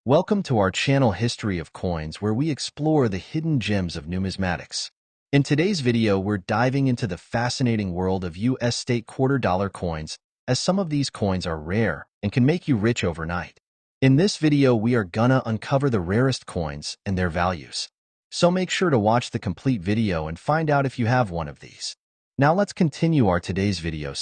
Welcome to our channel History of Coins, where we explore the hidden gems of numismatics. In today's video, we're diving into the fascinating world of U.S. state quarter-dollar coins, as some of these coins are rare and can make you rich overnight. In this video, we are gonna uncover the rarest coins and their values. So make sure to watch the complete video and find out if you have one of these. Now let's continue our today's video.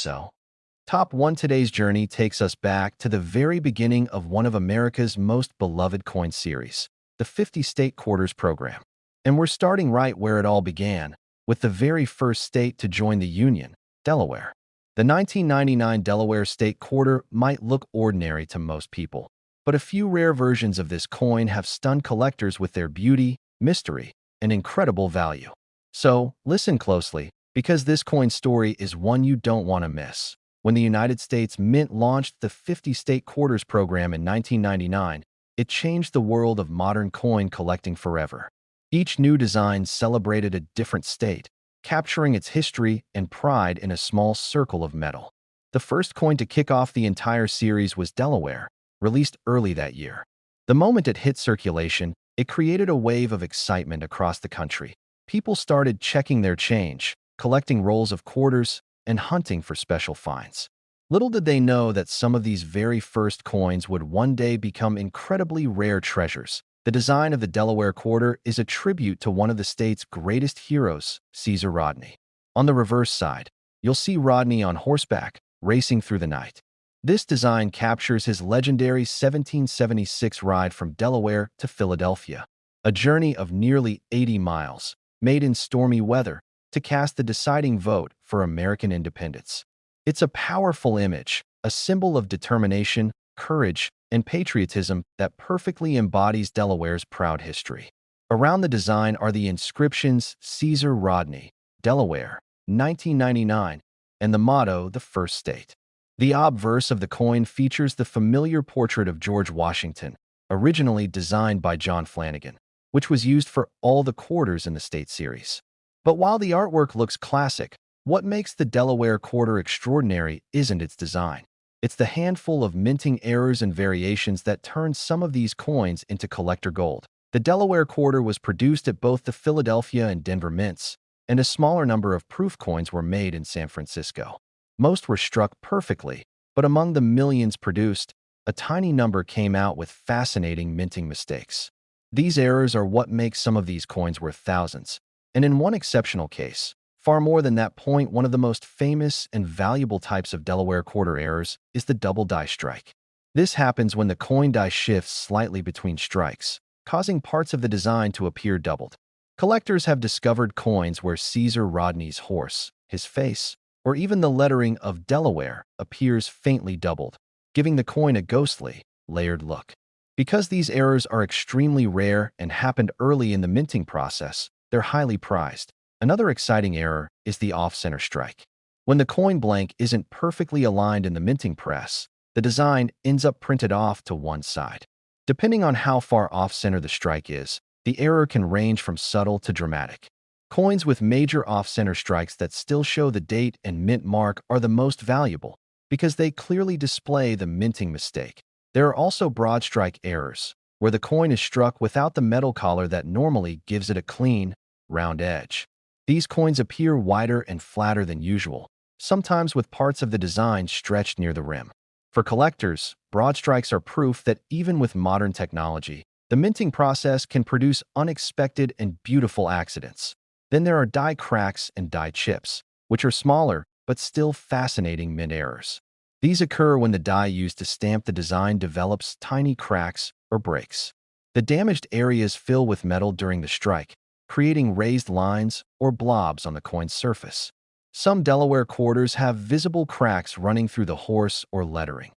Top 1. Today's journey takes us back to the very beginning of one of America's most beloved coin series, the 50 State Quarters program. And we're starting right where it all began, with the very first state to join the Union, Delaware. The 1999 Delaware State Quarter might look ordinary to most people, but a few rare versions of this coin have stunned collectors with their beauty, mystery, and incredible value. So, listen closely, because this coin story is one you don't want to miss. When the United States Mint launched the 50 State Quarters program in 1999, it changed the world of modern coin collecting forever. Each new design celebrated a different state, capturing its history and pride in a small circle of metal. The first coin to kick off the entire series was Delaware, released early that year. The moment it hit circulation, it created a wave of excitement across the country. People started checking their change, collecting rolls of quarters, and hunting for special finds. Little did they know that some of these very first coins would one day become incredibly rare treasures. The design of the Delaware Quarter is a tribute to one of the state's greatest heroes, Caesar Rodney. On the reverse side, you'll see Rodney on horseback, racing through the night. This design captures his legendary 1776 ride from Delaware to Philadelphia, a journey of nearly 80 miles, made in stormy weather, to cast the deciding vote for American independence. It's a powerful image, a symbol of determination, courage, and patriotism that perfectly embodies Delaware's proud history. Around the design are the inscriptions Caesar Rodney, Delaware, 1999, and the motto, the First State. The obverse of the coin features the familiar portrait of George Washington, originally designed by John Flanagan, which was used for all the quarters in the state series. But while the artwork looks classic, what makes the Delaware Quarter extraordinary isn't its design. It's the handful of minting errors and variations that turn some of these coins into collector gold. The Delaware Quarter was produced at both the Philadelphia and Denver mints, and a smaller number of proof coins were made in San Francisco. Most were struck perfectly, but among the millions produced, a tiny number came out with fascinating minting mistakes. These errors are what makes some of these coins worth thousands. And in one exceptional case, far more than that point, one of the most famous and valuable types of Delaware Quarter errors is the double die strike. This happens when the coin die shifts slightly between strikes, causing parts of the design to appear doubled. Collectors have discovered coins where Caesar Rodney's horse, his face, or even the lettering of Delaware appears faintly doubled, giving the coin a ghostly, layered look. Because these errors are extremely rare and happened early in the minting process, they're highly prized. Another exciting error is the off-center strike. When the coin blank isn't perfectly aligned in the minting press, the design ends up printed off to one side. Depending on how far off-center the strike is, the error can range from subtle to dramatic. Coins with major off-center strikes that still show the date and mint mark are the most valuable because they clearly display the minting mistake. There are also broad strike errors, where the coin is struck without the metal collar that normally gives it a clean, round edge. These coins appear wider and flatter than usual, sometimes with parts of the design stretched near the rim. For collectors, broad strikes are proof that even with modern technology, the minting process can produce unexpected and beautiful accidents. Then there are die cracks and die chips, which are smaller but still fascinating mint errors. These occur when the die used to stamp the design develops tiny cracks or breaks. The damaged areas fill with metal during the strike, creating raised lines or blobs on the coin's surface. Some Delaware quarters have visible cracks running through the horse or lettering,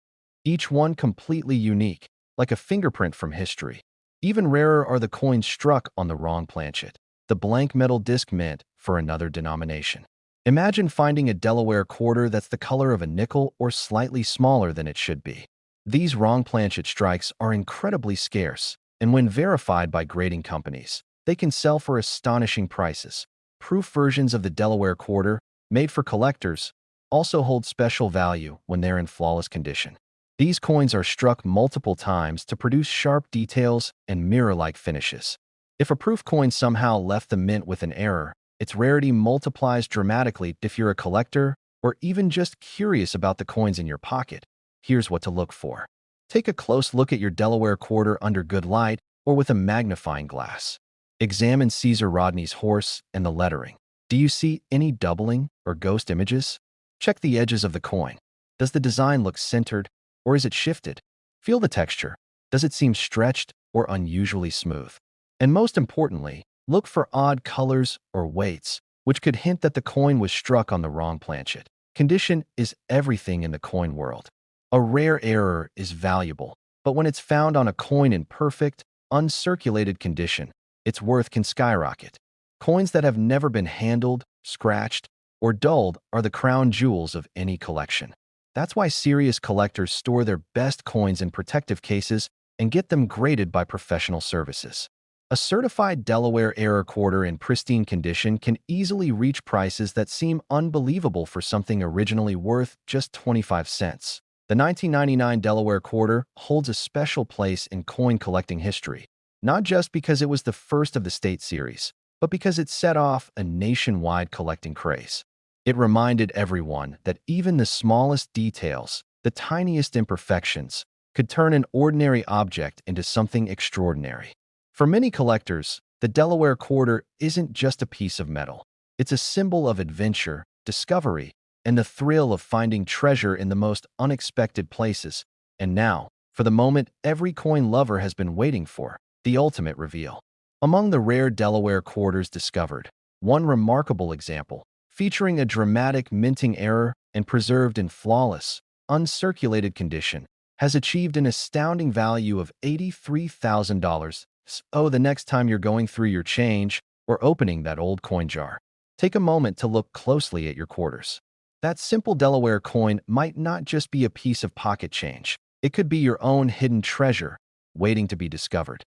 each one completely unique, like a fingerprint from history. Even rarer are the coins struck on the wrong planchet, the blank metal disc mint for another denomination. Imagine finding a Delaware quarter that's the color of a nickel or slightly smaller than it should be. These wrong planchet strikes are incredibly scarce, and when verified by grading companies, they can sell for astonishing prices. Proof versions of the Delaware Quarter, made for collectors, also hold special value when they're in flawless condition. These coins are struck multiple times to produce sharp details and mirror-like finishes. If a proof coin somehow left the mint with an error, its rarity multiplies dramatically. If you're a collector or even just curious about the coins in your pocket, here's what to look for. Take a close look at your Delaware quarter under good light or with a magnifying glass. Examine Caesar Rodney's horse and the lettering. Do you see any doubling or ghost images? Check the edges of the coin. Does the design look centered or is it shifted? Feel the texture. Does it seem stretched or unusually smooth? And most importantly, look for odd colors or weights, which could hint that the coin was struck on the wrong planchet. Condition is everything in the coin world. A rare error is valuable, but when it's found on a coin in perfect, uncirculated condition, its worth can skyrocket. Coins that have never been handled, scratched, or dulled are the crown jewels of any collection. That's why serious collectors store their best coins in protective cases and get them graded by professional services. A certified Delaware era quarter in pristine condition can easily reach prices that seem unbelievable for something originally worth just 25 cents. The 1999 Delaware quarter holds a special place in coin collecting history, not just because it was the first of the state series, but because it set off a nationwide collecting craze. It reminded everyone that even the smallest details, the tiniest imperfections, could turn an ordinary object into something extraordinary. For many collectors, the Delaware quarter isn't just a piece of metal. It's a symbol of adventure, discovery, and the thrill of finding treasure in the most unexpected places. And now, for the moment every coin lover has been waiting for, the ultimate reveal. Among the rare Delaware quarters discovered, one remarkable example, featuring a dramatic minting error and preserved in flawless, uncirculated condition, has achieved an astounding value of $83,000. So the next time you're going through your change or opening that old coin jar, take a moment to look closely at your quarters. That simple Delaware coin might not just be a piece of pocket change. It could be your own hidden treasure, waiting to be discovered.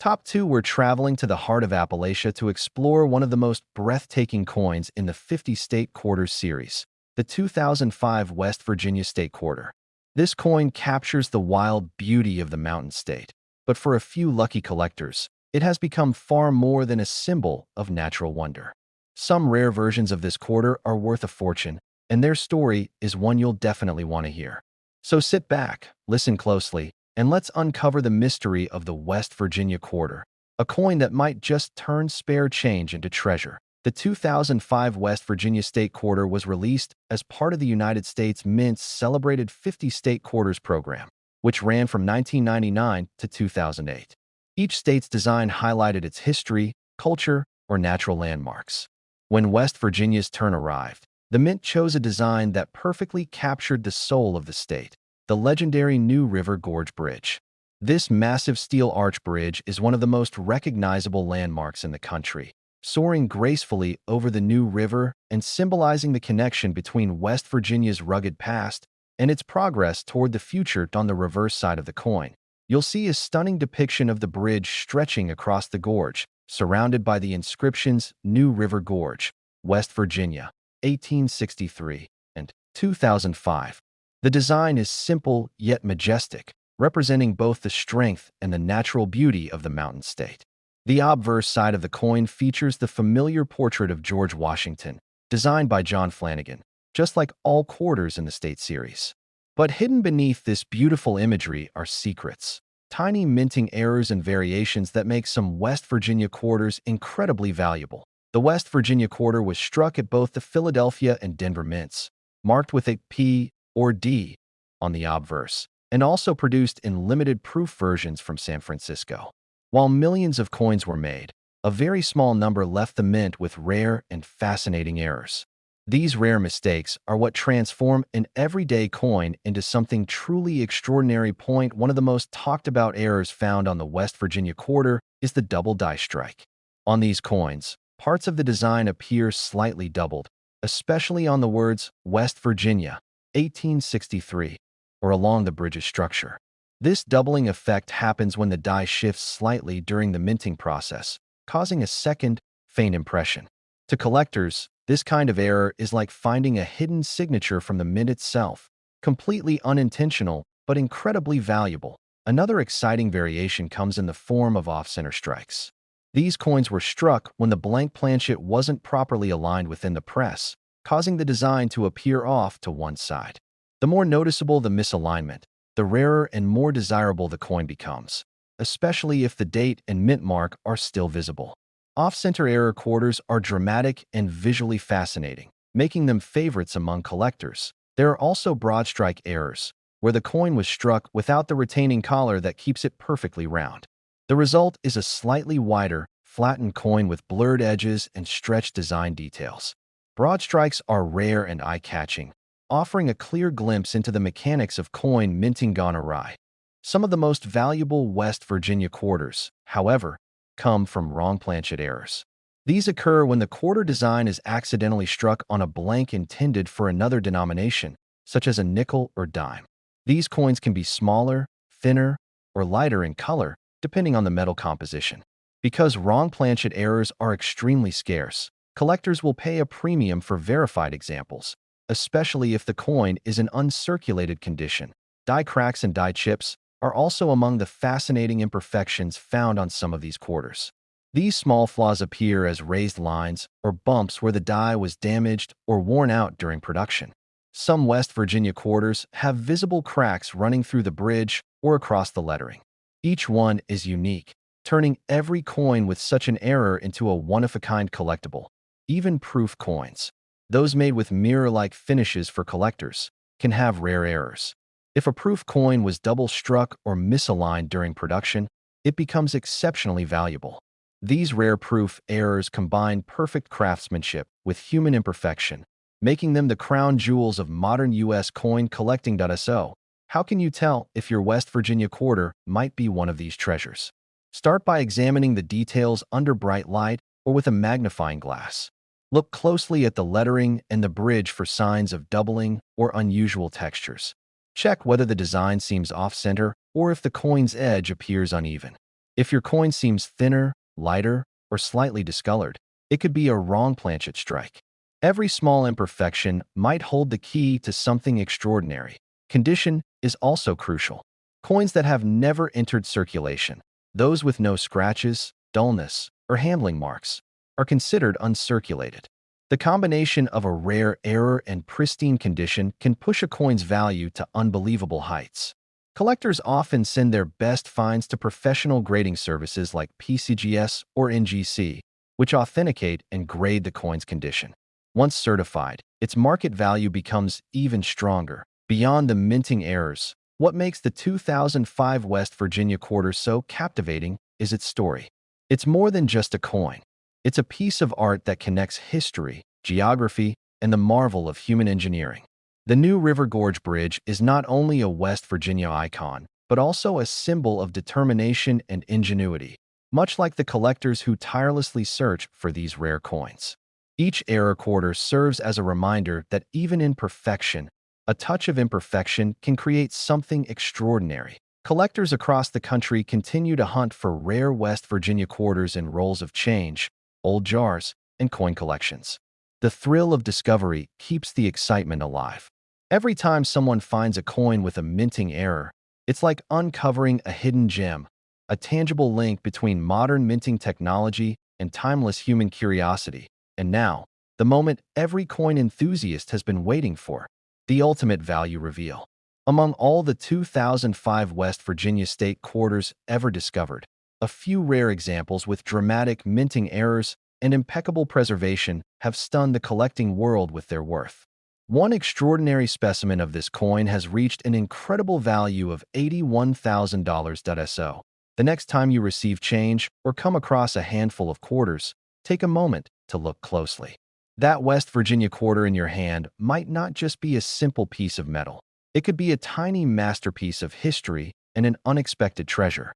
Top 2, we're traveling to the heart of Appalachia to explore one of the most breathtaking coins in the 50-state quarters series, the 2005 West Virginia State Quarter. This coin captures the wild beauty of the Mountain State, but for a few lucky collectors, it has become far more than a symbol of natural wonder. Some rare versions of this quarter are worth a fortune, and their story is one you'll definitely want to hear. So sit back, listen closely, and let's uncover the mystery of the West Virginia quarter, a coin that might just turn spare change into treasure. The 2005 West Virginia State Quarter was released as part of the United States Mint's celebrated 50 State Quarters program, which ran from 1999 to 2008. Each state's design highlighted its history, culture, or natural landmarks. When West Virginia's turn arrived, the Mint chose a design that perfectly captured the soul of the state, the legendary New River Gorge Bridge. This massive steel arch bridge is one of the most recognizable landmarks in the country, soaring gracefully over the New River and symbolizing the connection between West Virginia's rugged past and its progress toward the future. On the reverse side of the coin, you'll see a stunning depiction of the bridge stretching across the gorge, surrounded by the inscriptions New River Gorge, West Virginia, 1863, and 2005. The design is simple yet majestic, representing both the strength and the natural beauty of the Mountain State. The obverse side of the coin features the familiar portrait of George Washington, designed by John Flanagan, just like all quarters in the state series. But hidden beneath this beautiful imagery are secrets, tiny minting errors and variations that make some West Virginia quarters incredibly valuable. The West Virginia quarter was struck at both the Philadelphia and Denver mints, marked with a P or D on the obverse, and also produced in limited proof versions from San Francisco. While millions of coins were made, a very small number left the mint with rare and fascinating errors. These rare mistakes are what transform an everyday coin into something truly extraordinary. One of the most talked about errors found on the West Virginia quarter is the double die strike. On these coins, parts of the design appear slightly doubled, especially on the words West Virginia, 1863, or along the bridge's structure. This doubling effect happens when the die shifts slightly during the minting process, causing a second, faint impression. To collectors, this kind of error is like finding a hidden signature from the mint itself, completely unintentional but incredibly valuable. Another exciting variation comes in the form of off-center strikes. These coins were struck when the blank planchet wasn't properly aligned within the press, causing the design to appear off to one side. The more noticeable the misalignment, the rarer and more desirable the coin becomes, especially if the date and mint mark are still visible. Off-center error quarters are dramatic and visually fascinating, making them favorites among collectors. There are also broad strike errors, where the coin was struck without the retaining collar that keeps it perfectly round. The result is a slightly wider, flattened coin with blurred edges and stretched design details. Broad strikes are rare and eye-catching, offering a clear glimpse into the mechanics of coin minting gone awry. Some of the most valuable West Virginia quarters, however, come from wrong planchet errors. These occur when the quarter design is accidentally struck on a blank intended for another denomination, such as a nickel or dime. These coins can be smaller, thinner, or lighter in color, depending on the metal composition. Because wrong planchet errors are extremely scarce, collectors will pay a premium for verified examples, especially if the coin is in uncirculated condition. Die cracks and die chips are also among the fascinating imperfections found on some of these quarters. These small flaws appear as raised lines or bumps where the die was damaged or worn out during production. Some West Virginia quarters have visible cracks running through the bridge or across the lettering. Each one is unique, turning every coin with such an error into a one-of-a-kind collectible. Even proof coins, those made with mirror-like finishes for collectors, can have rare errors. If a proof coin was double-struck or misaligned during production, it becomes exceptionally valuable. These rare proof errors combine perfect craftsmanship with human imperfection, making them the crown jewels of modern U.S. coin collecting. So, how can you tell if your West Virginia quarter might be one of these treasures? Start by examining the details under bright light or with a magnifying glass. Look closely at the lettering and the bridge for signs of doubling or unusual textures. Check whether the design seems off-center or if the coin's edge appears uneven. If your coin seems thinner, lighter, or slightly discolored, it could be a wrong planchet strike. Every small imperfection might hold the key to something extraordinary. Condition is also crucial. Coins that have never entered circulation, those with no scratches, dullness, or handling marks, are considered uncirculated. The combination of a rare error and pristine condition can push a coin's value to unbelievable heights. Collectors often send their best finds to professional grading services like PCGS or NGC, which authenticate and grade the coin's condition. Once certified, its market value becomes even stronger. Beyond the minting errors, what makes the 2005 West Virginia quarter so captivating is its story. It's more than just a coin. It's a piece of art that connects history, geography, and the marvel of human engineering. The New River Gorge Bridge is not only a West Virginia icon, but also a symbol of determination and ingenuity, much like the collectors who tirelessly search for these rare coins. Each error quarter serves as a reminder that even in perfection, a touch of imperfection can create something extraordinary. Collectors across the country continue to hunt for rare West Virginia quarters in rolls of change, old jars, and coin collections. The thrill of discovery keeps the excitement alive. Every time someone finds a coin with a minting error, it's like uncovering a hidden gem, a tangible link between modern minting technology and timeless human curiosity. And now, the moment every coin enthusiast has been waiting for, the ultimate value reveal. Among all the 2005 West Virginia state quarters ever discovered, a few rare examples with dramatic minting errors and impeccable preservation have stunned the collecting world with their worth. One extraordinary specimen of this coin has reached an incredible value of $81,000. So, the next time you receive change or come across a handful of quarters, take a moment to look closely. That West Virginia quarter in your hand might not just be a simple piece of metal. It could be a tiny masterpiece of history and an unexpected treasure.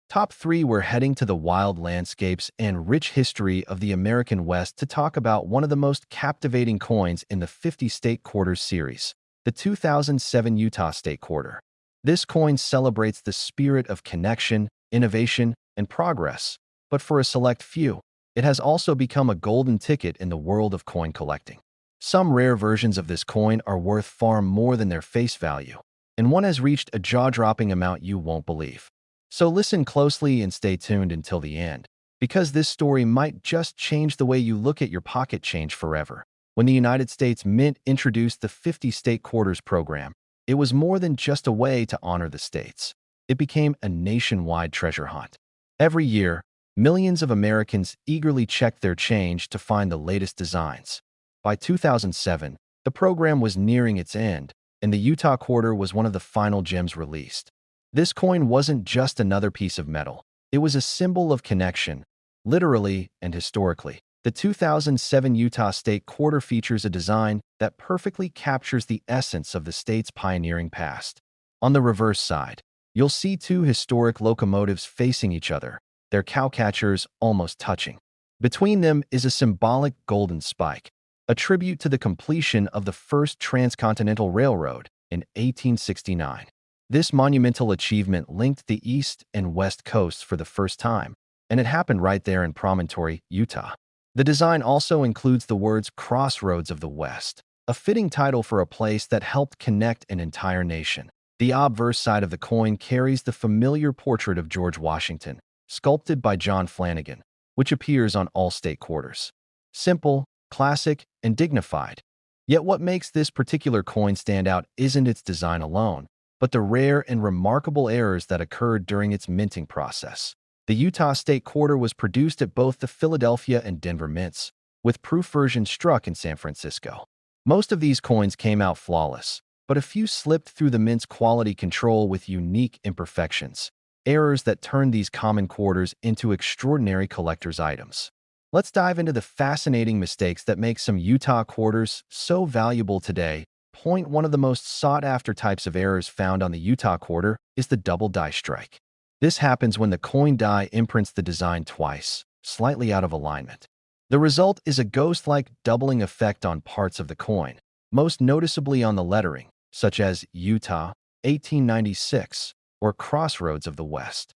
Top 3. We're heading to the wild landscapes and rich history of the American West to talk about one of the most captivating coins in the 50 State Quarters series, the 2007 Utah State Quarter. This coin celebrates the spirit of connection, innovation, and progress, but for a select few, it has also become a golden ticket in the world of coin collecting. Some rare versions of this coin are worth far more than their face value. and one has reached a jaw-dropping amount you won't believe. So listen closely and stay tuned until the end, because this story might just change the way you look at your pocket change forever. When the United States Mint introduced the 50 state quarters program, it was more than just a way to honor the states. It became a nationwide treasure hunt. Every year, millions of Americans eagerly checked their change to find the latest designs. By 2007, the program was nearing its end, and the Utah Quarter was one of the final gems released. This coin wasn't just another piece of metal. It was a symbol of connection, literally and historically. The 2007 Utah State Quarter features a design that perfectly captures the essence of the state's pioneering past. On the reverse side, you'll see two historic locomotives facing each other, their cowcatchers almost touching. Between them is a symbolic golden spike, a tribute to the completion of the first transcontinental railroad in 1869. This monumental achievement linked the east and west coasts for the first time, and it happened right there in Promontory, Utah. The design also includes the words Crossroads of the West, a fitting title for a place that helped connect an entire nation. The obverse side of the coin carries the familiar portrait of George Washington, sculpted by John Flanagan, which appears on all state quarters. Simple, classic, and dignified. Yet what makes this particular coin stand out isn't its design alone, but the rare and remarkable errors that occurred during its minting process. The Utah State Quarter was produced at both the Philadelphia and Denver mints, with proof versions struck in San Francisco. Most of these coins came out flawless, but a few slipped through the mint's quality control with unique imperfections, errors that turned these common quarters into extraordinary collector's items. Let's dive into the fascinating mistakes that make some Utah quarters so valuable today. Point one of the most sought-after types of errors found on the Utah Quarter is the double die strike. This happens when the coin die imprints the design twice, slightly out of alignment. The result is a ghost-like doubling effect on parts of the coin, most noticeably on the lettering, such as Utah, 1896, or Crossroads of the West.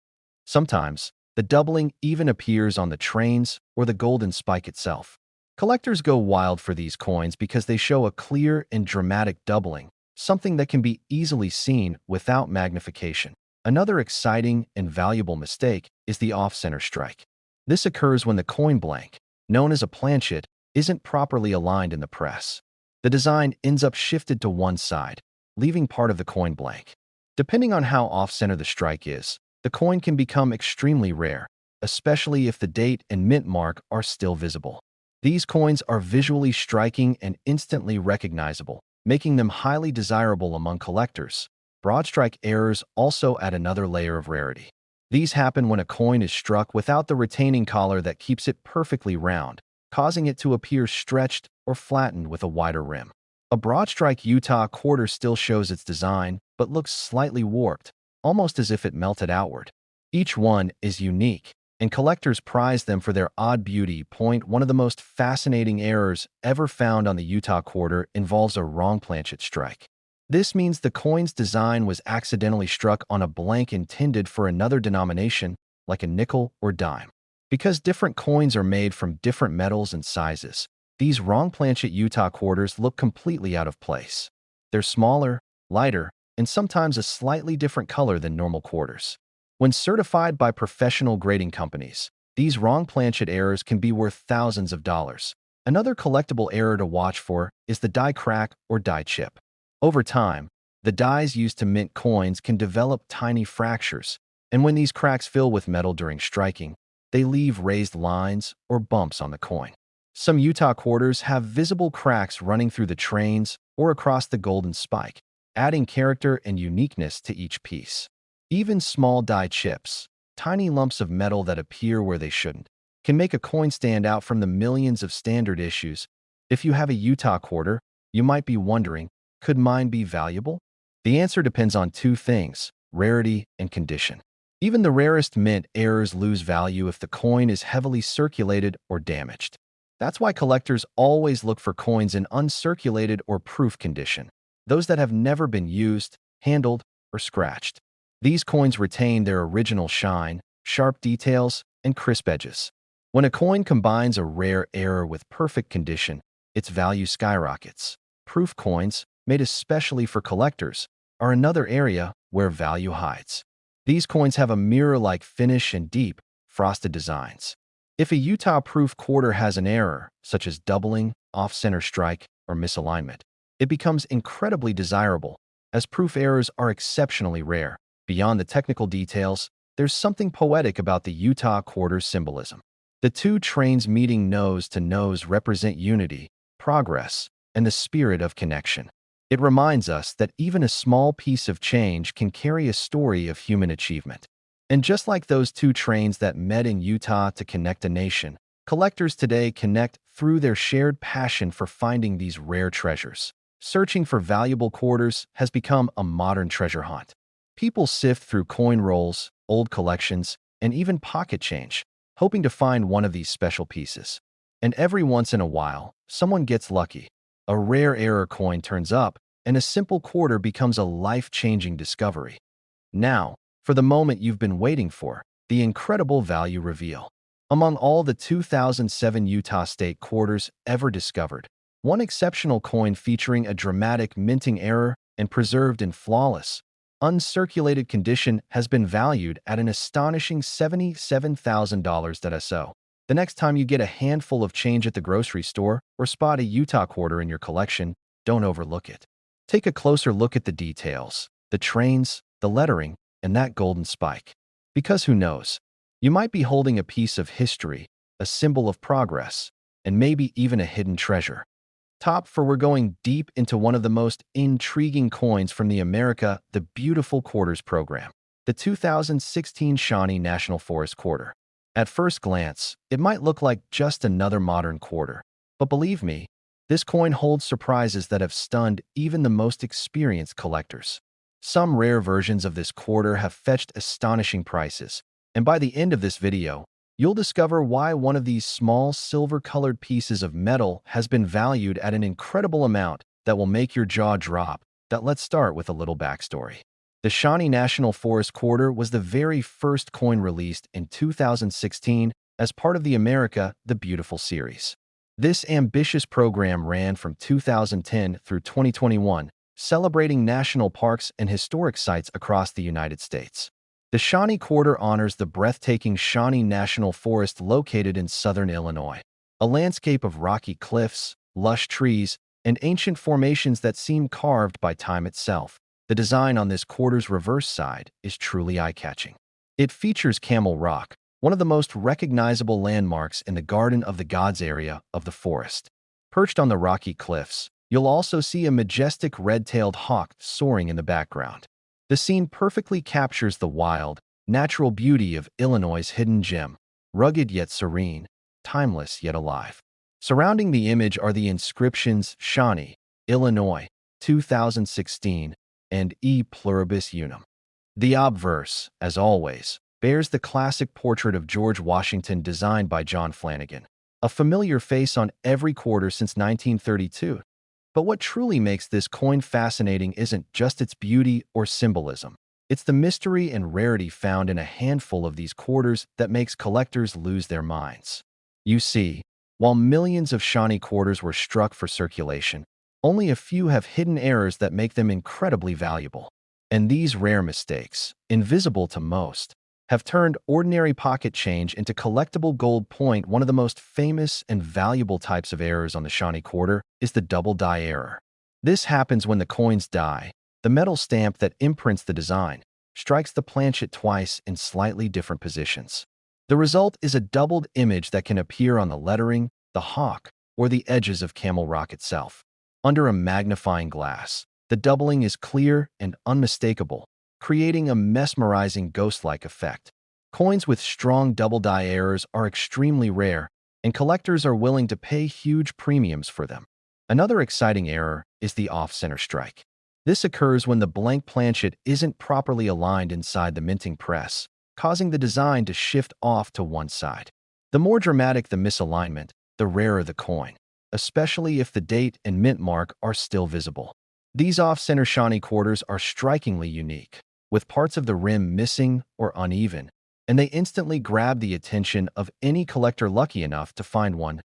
Sometimes, the doubling even appears on the trains or the golden spike itself. Collectors go wild for these coins because they show a clear and dramatic doubling, something that can be easily seen without magnification. Another exciting and valuable mistake is the off-center strike. This occurs when the coin blank, known as a planchet, isn't properly aligned in the press. The design ends up shifted to one side, leaving part of the coin blank. Depending on how off-center the strike is, the coin can become extremely rare, especially if the date and mint mark are still visible. These coins are visually striking and instantly recognizable, making them highly desirable among collectors. Broad strike errors also add another layer of rarity. These happen when a coin is struck without the retaining collar that keeps it perfectly round, causing it to appear stretched or flattened with a wider rim. A broad strike Utah Quarter still shows its design, but looks slightly warped, almost as if it melted outward. Each one is unique, and collectors prize them for their odd beauty. Point one of the most fascinating errors ever found on the Utah Quarter involves a wrong planchet strike. This means the coin's design was accidentally struck on a blank intended for another denomination, like a nickel or dime. Because different coins are made from different metals and sizes, these wrong planchet Utah Quarters look completely out of place. They're smaller, lighter, and sometimes a slightly different color than normal quarters. When certified by professional grading companies, these wrong planchet errors can be worth thousands of dollars. Another collectible error to watch for is the die crack or die chip. Over time, the dies used to mint coins can develop tiny fractures, and when these cracks fill with metal during striking, they leave raised lines or bumps on the coin. Some Utah Quarters have visible cracks running through the trains or across the golden spike, adding character and uniqueness to each piece. Even small die chips, tiny lumps of metal that appear where they shouldn't, can make a coin stand out from the millions of standard issues. If you have a Utah Quarter, you might be wondering, could mine be valuable? The answer depends on two things: rarity and condition. Even the rarest mint errors lose value if the coin is heavily circulated or damaged. That's why collectors always look for coins in uncirculated or proof condition, those that have never been used, handled, or scratched. These coins retain their original shine, sharp details, and crisp edges. When a coin combines a rare error with perfect condition, its value skyrockets. Proof coins, made especially for collectors, are another area where value hides. These coins have a mirror-like finish and deep, frosted designs. If a Utah-proof quarter has an error, such as doubling, off-center strike, or misalignment, it becomes incredibly desirable, as proof errors are exceptionally rare. Beyond the technical details, there's something poetic about the Utah quarter's symbolism. The two trains meeting nose to nose represent unity, progress, and the spirit of connection. It reminds us that even a small piece of change can carry a story of human achievement. And just like those two trains that met in Utah to connect a nation, collectors today connect through their shared passion for finding these rare treasures. Searching for valuable quarters has become a modern treasure hunt. People sift through coin rolls, old collections, and even pocket change, hoping to find one of these special pieces. And every once in a while, someone gets lucky. A rare error coin turns up, and a simple quarter becomes a life-changing discovery. Now, for the moment you've been waiting for, the incredible value reveal. Among all the 2007 Utah State quarters ever discovered, one exceptional coin featuring a dramatic minting error and preserved in flawless, uncirculated condition has been valued at an astonishing $77,000. So, the next time you get a handful of change at the grocery store or spot a Utah quarter in your collection, don't overlook it. Take a closer look at the details, the trains, the lettering, and that golden spike. Because who knows, you might be holding a piece of history, a symbol of progress, and maybe even a hidden treasure. We're going deep into one of the most intriguing coins from the the Beautiful Quarters program, the 2016 Shawnee National Forest Quarter. At first glance, it might look like just another modern quarter, but believe me, this coin holds surprises that have stunned even the most experienced collectors. Some rare versions of this quarter have fetched astonishing prices, and by the end of this video, you'll discover why one of these small silver-colored pieces of metal has been valued at an incredible amount that will make your jaw drop. Let's start with a little backstory. The Shawnee National Forest Quarter was the very first coin released in 2016 as part of the the Beautiful series. This ambitious program ran from 2010 through 2021, celebrating national parks and historic sites across the United States. The Shawnee Quarter honors the breathtaking Shawnee National Forest located in southern Illinois, a landscape of rocky cliffs, lush trees, and ancient formations that seem carved by time itself. The design on this quarter's reverse side is truly eye-catching. It features Camel Rock, one of the most recognizable landmarks in the Garden of the Gods area of the forest. Perched on the rocky cliffs, you'll also see a majestic red-tailed hawk soaring in the background. The scene perfectly captures the wild, natural beauty of Illinois' hidden gem, rugged yet serene, timeless yet alive. Surrounding the image are the inscriptions Shawnee, Illinois, 2016, and E Pluribus Unum. The obverse, as always, bears the classic portrait of George Washington designed by John Flanagan, a familiar face on every quarter since 1932. But what truly makes this coin fascinating isn't just its beauty or symbolism. It's the mystery and rarity found in a handful of these quarters that makes collectors lose their minds. You see, while millions of Shawnee quarters were struck for circulation, only a few have hidden errors that make them incredibly valuable. And these rare mistakes, invisible to most, have turned ordinary pocket change into collectible gold point. One of the most famous and valuable types of errors on the Shawnee quarter is the double die error. This happens when the coin's die, the metal stamp that imprints the design, strikes the planchet twice in slightly different positions. The result is a doubled image that can appear on the lettering, the hawk, or the edges of Camel Rock itself. Under a magnifying glass, the doubling is clear and unmistakable, creating a mesmerizing ghost-like effect. Coins with strong double-die errors are extremely rare, and collectors are willing to pay huge premiums for them. Another exciting error is the off-center strike. This occurs when the blank planchet isn't properly aligned inside the minting press, causing the design to shift off to one side. The more dramatic the misalignment, the rarer the coin, especially if the date and mint mark are still visible. These off-center Shawnee quarters are strikingly unique, with parts of the rim missing or uneven, and they instantly grab the attention of any collector lucky enough to find one.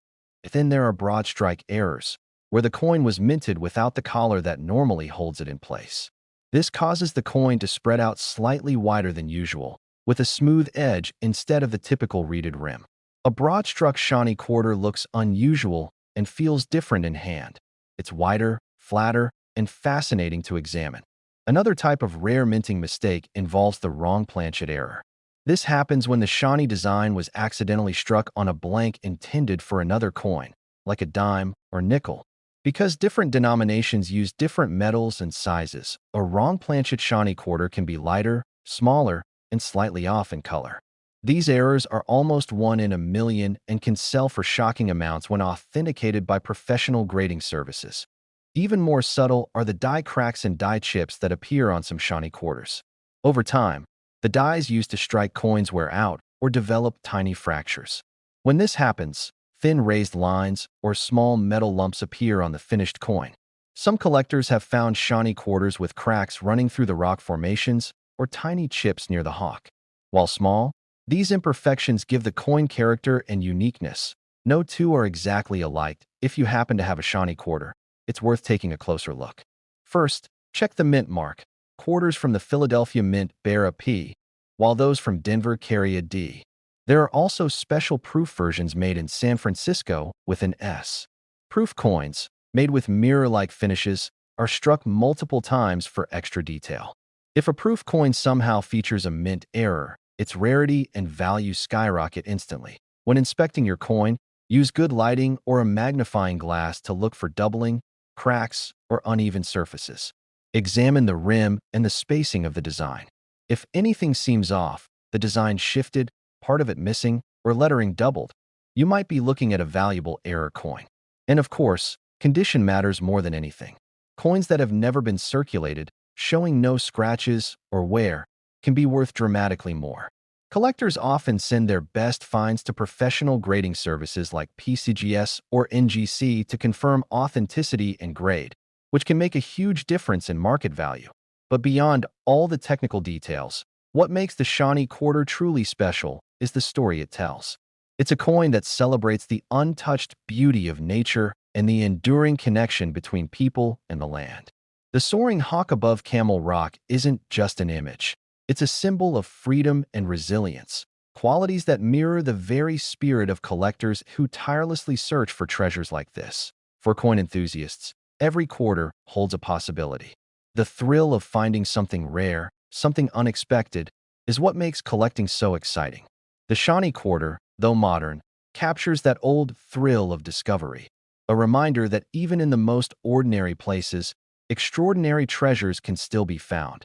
Then there are broad strike errors, where the coin was minted without the collar that normally holds it in place. This causes the coin to spread out slightly wider than usual, with a smooth edge instead of the typical reeded rim. A broad-struck Shawnee quarter looks unusual and feels different in hand. It's wider, flatter, and fascinating to examine. Another type of rare minting mistake involves the wrong planchet error. This happens when the Shawnee design was accidentally struck on a blank intended for another coin, like a dime or nickel. Because different denominations use different metals and sizes, a wrong planchet Shawnee quarter can be lighter, smaller, and slightly off in color. These errors are almost 1 in a million and can sell for shocking amounts when authenticated by professional grading services. Even more subtle are the die cracks and die chips that appear on some Shawnee quarters. Over time, the dies used to strike coins wear out or develop tiny fractures. When this happens, thin raised lines or small metal lumps appear on the finished coin. Some collectors have found Shawnee quarters with cracks running through the rock formations or tiny chips near the hawk. While small, these imperfections give the coin character and uniqueness. No two are exactly alike. If you happen to have a Shawnee quarter, it's worth taking a closer look. First, check the mint mark. Quarters from the Philadelphia Mint bear a P, while those from Denver carry a D. There are also special proof versions made in San Francisco with an S. Proof coins, made with mirror-like finishes, are struck multiple times for extra detail. If a proof coin somehow features a mint error, its rarity and value skyrocket instantly. When inspecting your coin, use good lighting or a magnifying glass to look for doubling, cracks, or uneven surfaces. Examine the rim and the spacing of the design. If anything seems off, the design shifted, part of it missing, or lettering doubled, you might be looking at a valuable error coin. And of course, condition matters more than anything. Coins that have never been circulated, showing no scratches or wear, can be worth dramatically more. Collectors often send their best finds to professional grading services like PCGS or NGC to confirm authenticity and grade, which can make a huge difference in market value. But beyond all the technical details, what makes the Shawnee quarter truly special is the story it tells. It's a coin that celebrates the untouched beauty of nature and the enduring connection between people and the land. The soaring hawk above Camel Rock isn't just an image. It's a symbol of freedom and resilience, qualities that mirror the very spirit of collectors who tirelessly search for treasures like this. For coin enthusiasts, every quarter holds a possibility. The thrill of finding something rare, something unexpected, is what makes collecting so exciting. The Shawnee quarter, though modern, captures that old thrill of discovery, a reminder that even in the most ordinary places, extraordinary treasures can still be found.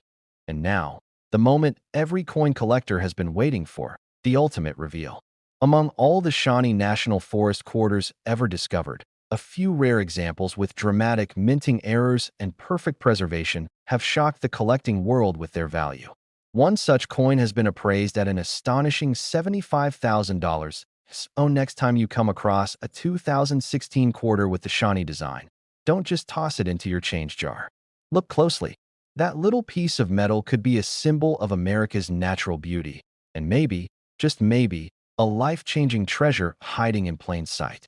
And now, the moment every coin collector has been waiting for, the ultimate reveal. Among all the Shawnee National Forest quarters ever discovered, a few rare examples with dramatic minting errors and perfect preservation have shocked the collecting world with their value. One such coin has been appraised at an astonishing $75,000. So next time you come across a 2016 quarter with the Shawnee design, don't just toss it into your change jar. Look closely. That little piece of metal could be a symbol of America's natural beauty, and maybe, just maybe, a life-changing treasure hiding in plain sight.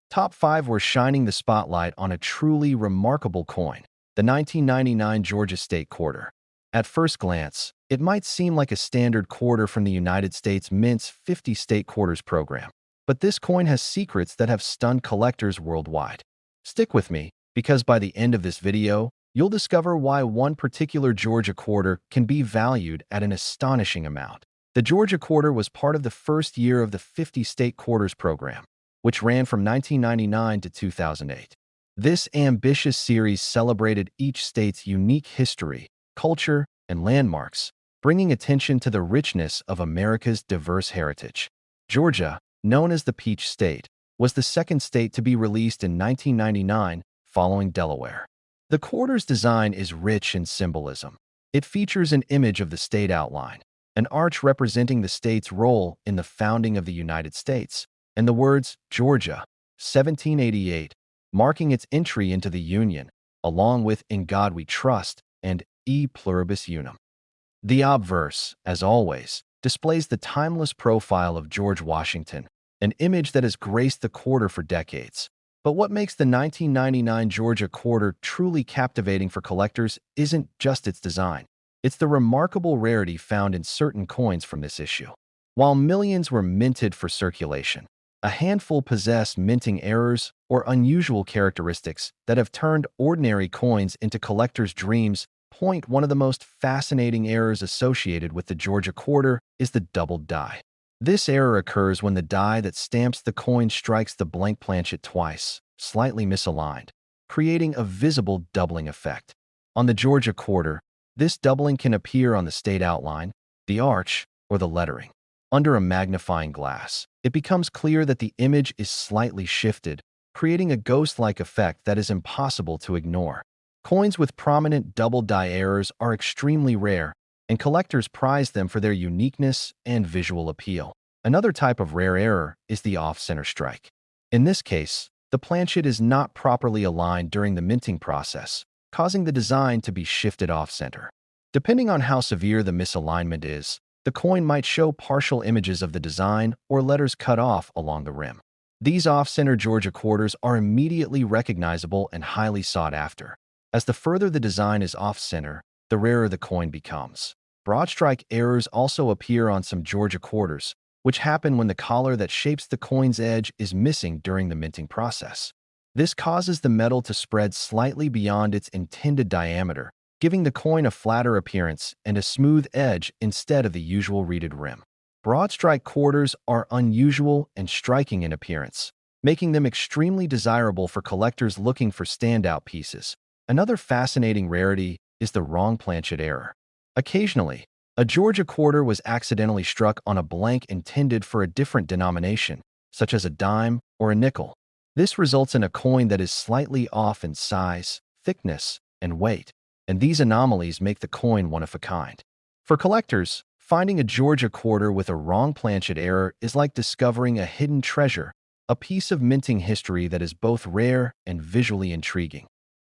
Top 5 were shining the spotlight on a truly remarkable coin, the 1999 Georgia State Quarter. At first glance, it might seem like a standard quarter from the United States Mint's 50 State Quarters program, but this coin has secrets that have stunned collectors worldwide. Stick with me, because by the end of this video, you'll discover why one particular Georgia quarter can be valued at an astonishing amount. The Georgia quarter was part of the first year of the 50 State Quarters program, which ran from 1999 to 2008. This ambitious series celebrated each state's unique history, culture, and landmarks, bringing attention to the richness of America's diverse heritage. Georgia, known as the Peach State, was the second state to be released in 1999, following Delaware. The quarter's design is rich in symbolism. It features an image of the state outline, an arch representing the state's role in the founding of the United States, and the words Georgia, 1788, marking its entry into the Union, along with In God We Trust and E Pluribus Unum. The obverse, as always, displays the timeless profile of George Washington, an image that has graced the quarter for decades. But what makes the 1999 Georgia Quarter truly captivating for collectors isn't just its design. It's the remarkable rarity found in certain coins from this issue. While millions were minted for circulation, a handful possess minting errors or unusual characteristics that have turned ordinary coins into collectors' dreams. One of the most fascinating errors associated with the Georgia Quarter is the doubled die. This error occurs when the die that stamps the coin strikes the blank planchet twice, slightly misaligned, creating a visible doubling effect. On the Georgia Quarter, this doubling can appear on the state outline, the arch, or the lettering. Under a magnifying glass, it becomes clear that the image is slightly shifted, creating a ghost-like effect that is impossible to ignore. Coins with prominent double die errors are extremely rare, and collectors prize them for their uniqueness and visual appeal. Another type of rare error is the off-center strike. In this case, the planchet is not properly aligned during the minting process, causing the design to be shifted off-center. Depending on how severe the misalignment is, the coin might show partial images of the design or letters cut off along the rim. These off-center Georgia Quarters are immediately recognizable and highly sought after. As the further the design is off-center, the rarer the coin becomes. Broad strike errors also appear on some Georgia Quarters, which happen when the collar that shapes the coin's edge is missing during the minting process. This causes the metal to spread slightly beyond its intended diameter, giving the coin a flatter appearance and a smooth edge instead of the usual reeded rim. Broad strike quarters are unusual and striking in appearance, making them extremely desirable for collectors looking for standout pieces. Another fascinating rarity is the wrong planchet error. Occasionally, a Georgia Quarter was accidentally struck on a blank intended for a different denomination, such as a dime or a nickel. This results in a coin that is slightly off in size, thickness, and weight, and these anomalies make the coin one of a kind. For collectors, finding a Georgia Quarter with a wrong planchet error is like discovering a hidden treasure, a piece of minting history that is both rare and visually intriguing.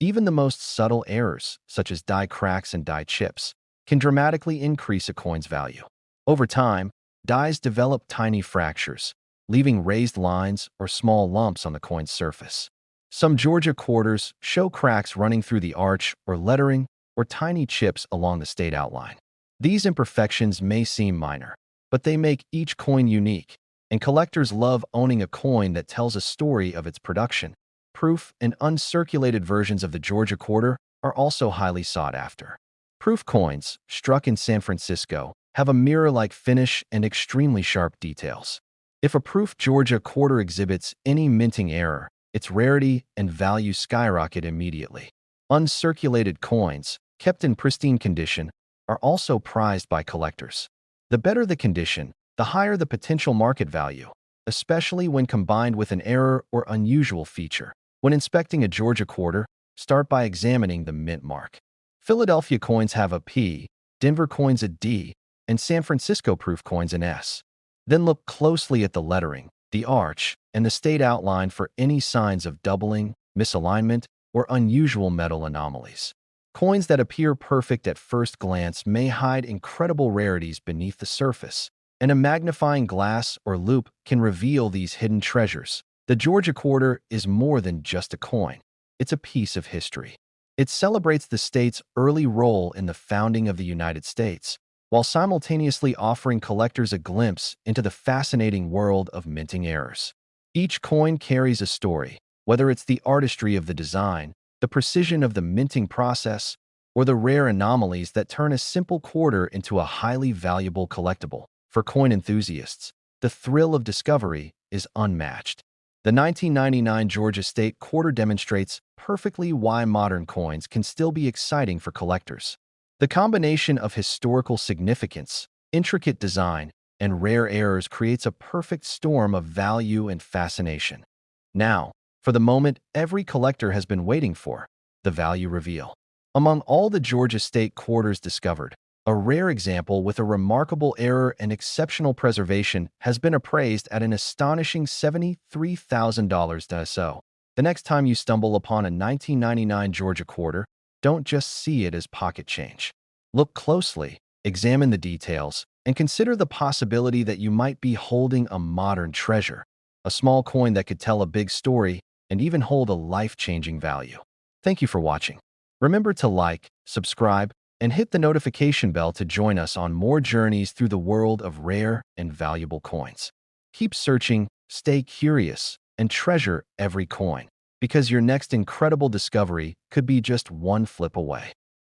Even the most subtle errors, such as die cracks and die chips, can dramatically increase a coin's value. Over time, dies develop tiny fractures, leaving raised lines or small lumps on the coin's surface. Some Georgia Quarters show cracks running through the arch or lettering or tiny chips along the state outline. These imperfections may seem minor, but they make each coin unique, and collectors love owning a coin that tells a story of its production. Proof and uncirculated versions of the Georgia Quarter are also highly sought after. Proof coins, struck in San Francisco, have a mirror-like finish and extremely sharp details. If a proof Georgia Quarter exhibits any minting error, its rarity and value skyrocket immediately. Uncirculated coins, kept in pristine condition, are also prized by collectors. The better the condition, the higher the potential market value, especially when combined with an error or unusual feature. When inspecting a Georgia Quarter, start by examining the mint mark. Philadelphia coins have a P, Denver coins a D, and San Francisco proof coins an S. Then look closely at the lettering, the arch, and the state outline for any signs of doubling, misalignment, or unusual metal anomalies. Coins that appear perfect at first glance may hide incredible rarities beneath the surface, and a magnifying glass or loupe can reveal these hidden treasures. The Georgia Quarter is more than just a coin. It's a piece of history. It celebrates the state's early role in the founding of the United States, while simultaneously offering collectors a glimpse into the fascinating world of minting errors. Each coin carries a story, whether it's the artistry of the design, the precision of the minting process, or the rare anomalies that turn a simple quarter into a highly valuable collectible. For coin enthusiasts, the thrill of discovery is unmatched. The 1999 Georgia State Quarter demonstrates perfectly why modern coins can still be exciting for collectors. The combination of historical significance, intricate design, and rare errors creates a perfect storm of value and fascination. Now, for the moment every collector has been waiting for, the value reveal. Among all the Georgia State Quarters discovered, a rare example with a remarkable error and exceptional preservation has been appraised at an astonishing $73,000. So, the next time you stumble upon a 1999 Georgia Quarter, don't just see it as pocket change. Look closely, examine the details, and consider the possibility that you might be holding a modern treasure, a small coin that could tell a big story and even hold a life-changing value. Thank you for watching. Remember to like, subscribe, and hit the notification bell to join us on more journeys through the world of rare and valuable coins. Keep searching, stay curious, and treasure every coin, because your next incredible discovery could be just one flip away.